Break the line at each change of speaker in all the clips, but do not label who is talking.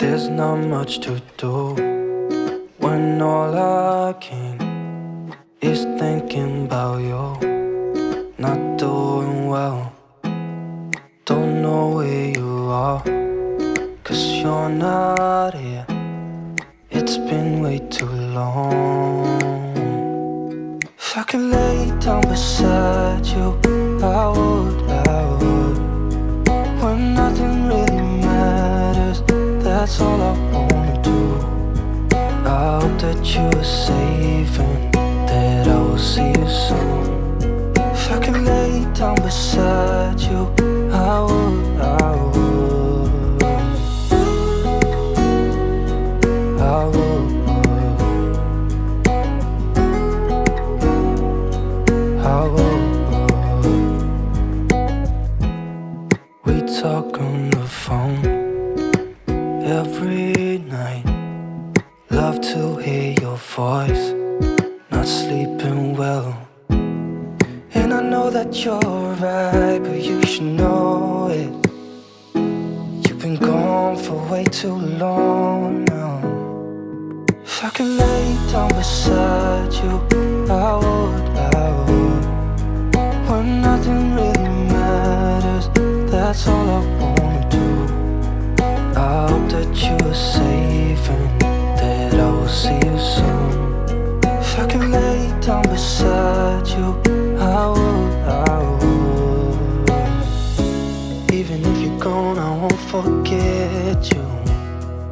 There's not much to do when all I can is thinking about you. Not doing well, don't know where you are, 'cause you're not here. It's been way too long. If I could lay down beside you, I would, when nothing really matters. That's all I wanna do. I hope that you are safe and that I will see you soon. If I could lay down beside you, I would, I would, I would, I would. We talk on the phone every night. Love to hear your voice. Not sleeping well, and I know that you're right, but you should know it. You've been gone for way too long now. If I could lay down beside you, I would, I would. When nothing really matters, that's all I wanna do. I hope that you are safe and that I will see you soon. If I could lay down beside you, I would, I would. Even if you're gone, I won't forget you.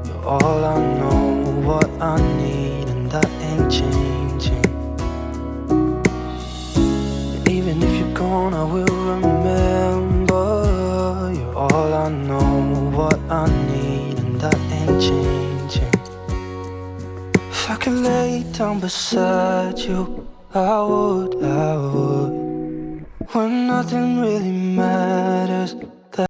You're all I know, what I need, and that ain't changing. And even if you're gone, I will remember. You're all I know, what I need, and that ain't changing. If I could lay down beside you, I would, I would. When nothing really matters,